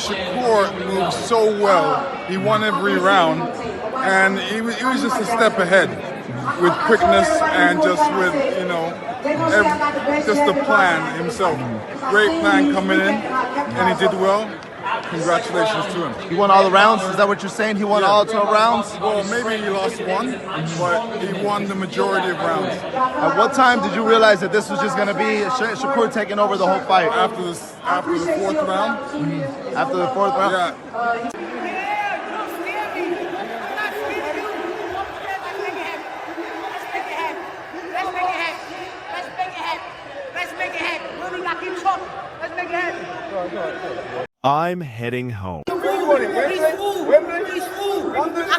Shakur moved so well. He won every round, and he was just a step ahead with quickness and just with, just the plan himself. Great plan coming in, and he did well. Congratulations to him. He won all the rounds? Is that what you're saying? He won all 12 rounds? Well, maybe he lost one, but he won the majority of rounds. At what time did you realize that this was just going to be Shakur taking over the whole fight? After the fourth round. After the fourth round? Yeah. I'm heading home. I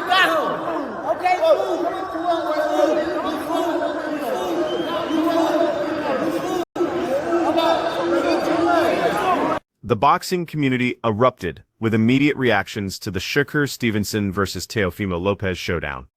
got home. Okay, The boxing community erupted with immediate reactions to the Shakur Stevenson versus Teofimo Lopez showdown.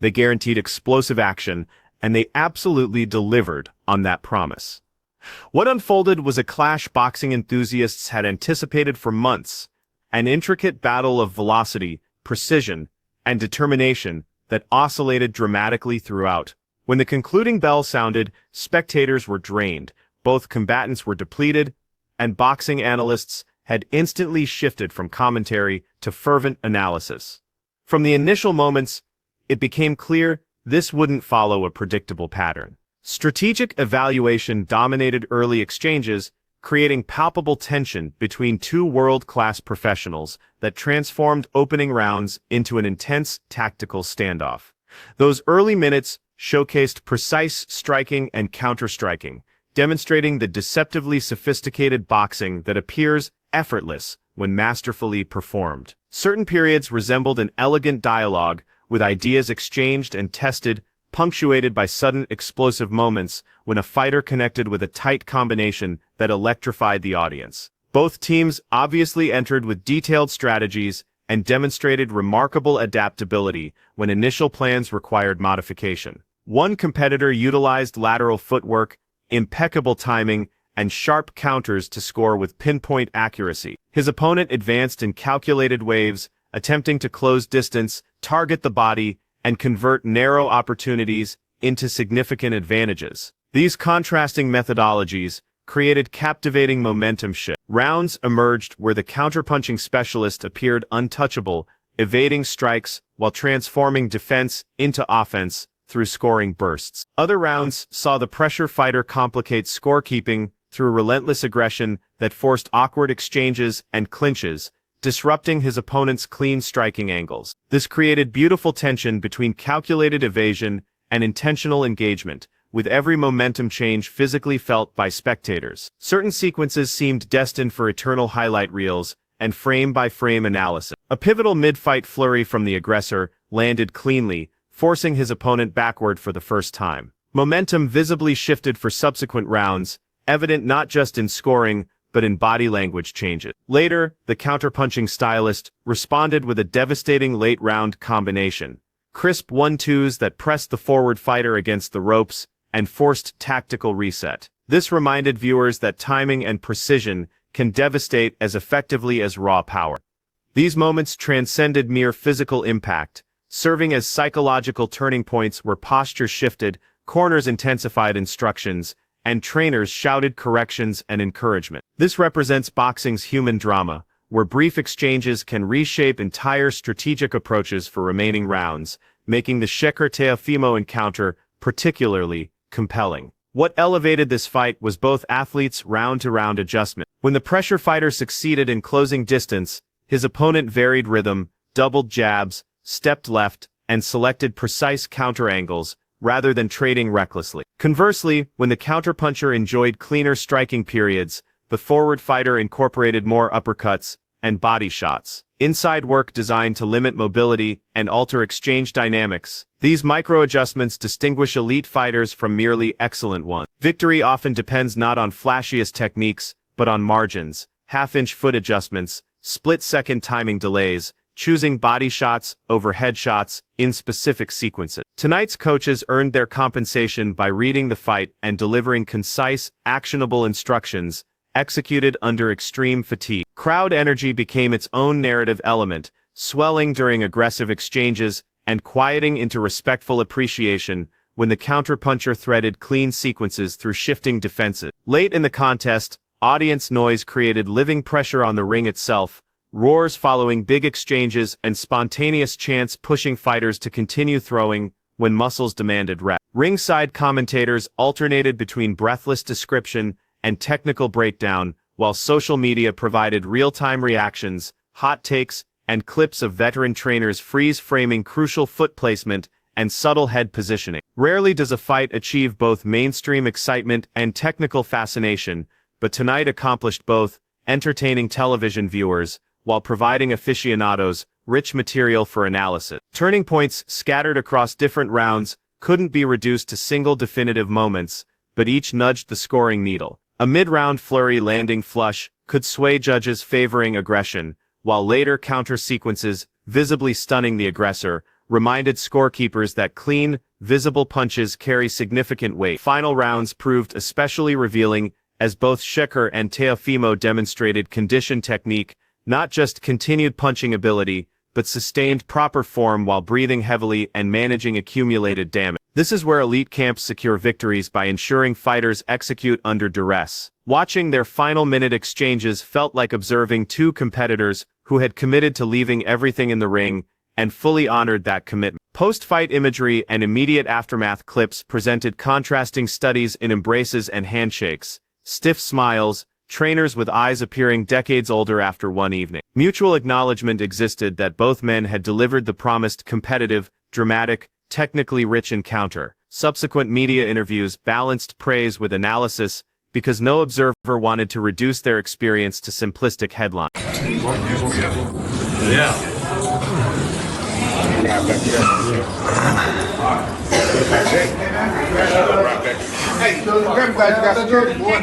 They guaranteed explosive action, and they absolutely delivered on that promise. What unfolded was a clash boxing enthusiasts had anticipated for months, an intricate battle of velocity, precision, and determination that oscillated dramatically throughout. When the concluding bell sounded, spectators were drained, both combatants were depleted, and boxing analysts had instantly shifted from commentary to fervent analysis. From the initial moments, it became clear this wouldn't follow a predictable pattern. Strategic evaluation dominated early exchanges, creating palpable tension between two world-class professionals that transformed opening rounds into an intense tactical standoff. Those early minutes showcased precise striking and counter-striking, demonstrating the deceptively sophisticated boxing that appears effortless when masterfully performed. Certain periods resembled an elegant dialogue, with ideas exchanged and tested, punctuated by sudden explosive moments when a fighter connected with a tight combination that electrified the audience. Both teams obviously entered with detailed strategies and demonstrated remarkable adaptability when initial plans required modification. One competitor utilized lateral footwork, impeccable timing, and sharp counters to score with pinpoint accuracy. His opponent advanced in calculated waves, attempting to close distance, target the body, and convert narrow opportunities into significant advantages. These contrasting methodologies created captivating momentum shifts. Rounds emerged where the counterpunching specialist appeared untouchable, evading strikes while transforming defense into offense through scoring bursts. Other rounds saw the pressure fighter complicate scorekeeping through relentless aggression that forced awkward exchanges and clinches, disrupting his opponent's clean striking angles. This created beautiful tension between calculated evasion and intentional engagement, with every momentum change physically felt by spectators. Certain sequences seemed destined for eternal highlight reels and frame-by-frame analysis. A pivotal mid-fight flurry from the aggressor landed cleanly, forcing his opponent backward for the first time. Momentum visibly shifted for subsequent rounds, evident not just in scoring, but in body language changes. Later, the counterpunching stylist responded with a devastating late-round combination. Crisp 1-2s that pressed the forward fighter against the ropes and forced tactical reset. This reminded viewers that timing and precision can devastate as effectively as raw power. These moments transcended mere physical impact, serving as psychological turning points where posture shifted, corners intensified instructions, and trainers shouted corrections and encouragement. This represents boxing's human drama, where brief exchanges can reshape entire strategic approaches for remaining rounds, making the Shakur Teofimo encounter particularly compelling. What elevated this fight was both athletes' round-to-round adjustment. When the pressure fighter succeeded in closing distance, his opponent varied rhythm, doubled jabs, stepped left, and selected precise counter angles, rather than trading recklessly. Conversely, when the counterpuncher enjoyed cleaner striking periods, the forward fighter incorporated more uppercuts and body shots. Inside work designed to limit mobility and alter exchange dynamics. These micro-adjustments distinguish elite fighters from merely excellent ones. Victory often depends not on flashiest techniques, but on margins, half-inch foot adjustments, split-second timing delays, choosing body shots over headshots in specific sequences. Tonight's coaches earned their compensation by reading the fight and delivering concise, actionable instructions, executed under extreme fatigue. Crowd energy became its own narrative element, swelling during aggressive exchanges and quieting into respectful appreciation when the counterpuncher threaded clean sequences through shifting defenses. Late in the contest, audience noise created living pressure on the ring itself, roars following big exchanges and spontaneous chants pushing fighters to continue throwing when muscles demanded rest. Ringside commentators alternated between breathless description and technical breakdown, while social media provided real-time reactions, hot takes, and clips of veteran trainers freeze-framing crucial foot placement and subtle head positioning. Rarely does a fight achieve both mainstream excitement and technical fascination, but tonight accomplished both, entertaining television viewers, while providing aficionados rich material for analysis. Turning points scattered across different rounds couldn't be reduced to single definitive moments, but each nudged the scoring needle. A mid-round flurry landing flush could sway judges favoring aggression, while later counter sequences, visibly stunning the aggressor, reminded scorekeepers that clean, visible punches carry significant weight. Final rounds proved especially revealing as both Shakur and Teofimo demonstrated conditioned technique, not just continued punching ability, but sustained proper form while breathing heavily and managing accumulated damage. This is where elite camps secure victories by ensuring fighters execute under duress. Watching their final minute exchanges felt like observing two competitors who had committed to leaving everything in the ring and fully honored that commitment. Post-fight imagery and immediate aftermath clips presented contrasting studies in embraces and handshakes, stiff smiles, trainers with eyes appearing decades older after one evening. Mutual acknowledgement existed that both men had delivered the promised competitive, dramatic, technically rich encounter. Subsequent media interviews balanced praise with analysis because no observer wanted to reduce their experience to simplistic headlines. Hey, I'm glad you got security, boy.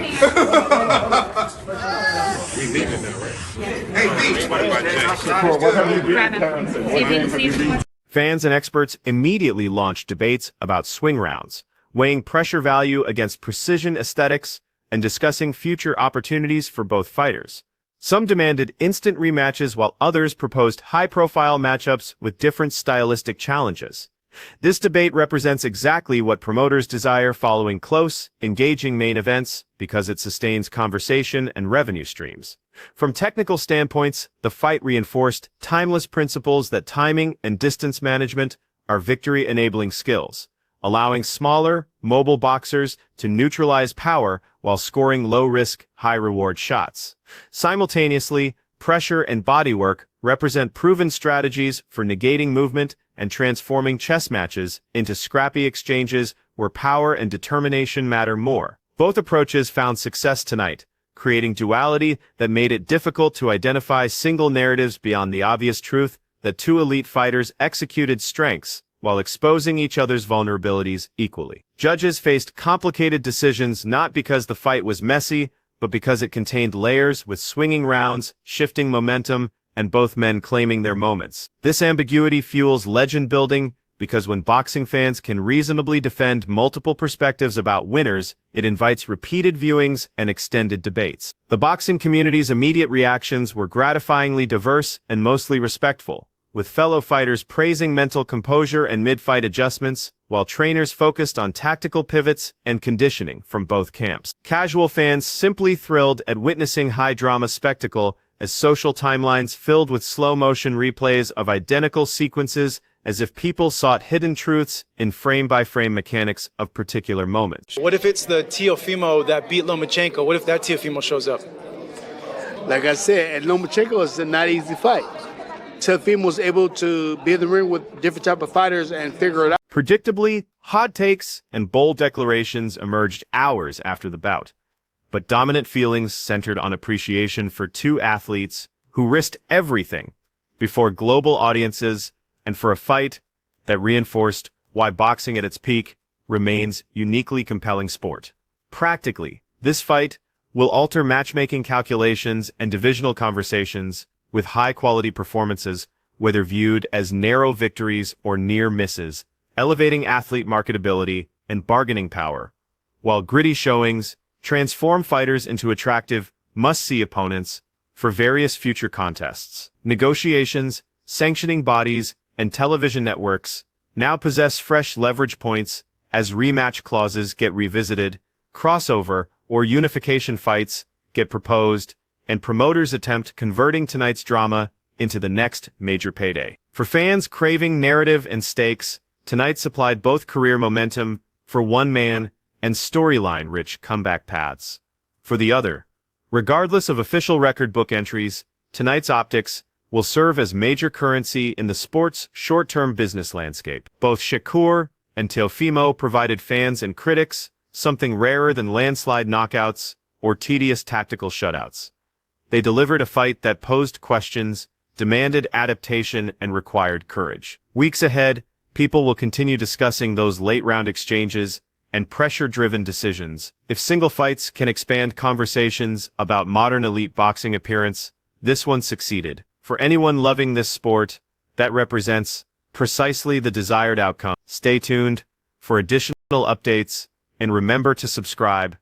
Fans and experts immediately launched debates about swing rounds, weighing pressure value against precision aesthetics and discussing future opportunities for both fighters. Some demanded instant rematches while others proposed high-profile matchups with different stylistic challenges. This debate represents exactly what promoters desire following close, engaging main events because it sustains conversation and revenue streams. From technical standpoints, the fight reinforced timeless principles that timing and distance management are victory-enabling skills, allowing smaller, mobile boxers to neutralize power while scoring low-risk, high-reward shots. Simultaneously, pressure and bodywork represent proven strategies for negating movement and transforming chess matches into scrappy exchanges where power and determination matter more. Both approaches found success tonight, creating duality that made it difficult to identify single narratives beyond the obvious truth that two elite fighters executed strengths while exposing each other's vulnerabilities equally. Judges faced complicated decisions not because the fight was messy, but because it contained layers with swinging rounds, shifting momentum, and both men claiming their moments. This ambiguity fuels legend building because when boxing fans can reasonably defend multiple perspectives about winners, it invites repeated viewings and extended debates. The boxing community's immediate reactions were gratifyingly diverse and mostly respectful, with fellow fighters praising mental composure and mid-fight adjustments, while trainers focused on tactical pivots and conditioning from both camps. Casual fans simply thrilled at witnessing high-drama spectacle as social timelines filled with slow-motion replays of identical sequences as if people sought hidden truths in frame-by-frame mechanics of particular moments. What if it's the Teofimo that beat Lomachenko? What if that Teofimo shows up? Like I said, at Lomachenko, it's a not easy fight. Teofimo was able to be in the ring with different type of fighters and figure it out. Predictably, hot takes and bold declarations emerged hours after the bout, but dominant feelings centered on appreciation for two athletes who risked everything before global audiences and for a fight that reinforced why boxing at its peak remains uniquely compelling sport. Practically, this fight will alter matchmaking calculations and divisional conversations with high-quality performances, whether viewed as narrow victories or near misses, elevating athlete marketability and bargaining power, while gritty showings transform fighters into attractive, must-see opponents for various future contests. Negotiations, sanctioning bodies, and television networks now possess fresh leverage points as rematch clauses get revisited, crossover or unification fights get proposed, and promoters attempt converting tonight's drama into the next major payday. For fans craving narrative and stakes, tonight supplied both career momentum for one man and storyline-rich comeback paths for the other. Regardless of official record book entries, tonight's optics will serve as major currency in the sport's short-term business landscape. Both Shakur and Teofimo provided fans and critics something rarer than landslide knockouts or tedious tactical shutouts. They delivered a fight that posed questions, demanded adaptation, and required courage. Weeks ahead, people will continue discussing those late-round exchanges and pressure-driven decisions. If single fights can expand conversations about modern elite boxing appearance, this one succeeded. For anyone loving this sport, that represents precisely the desired outcome. Stay tuned for additional updates, and remember to subscribe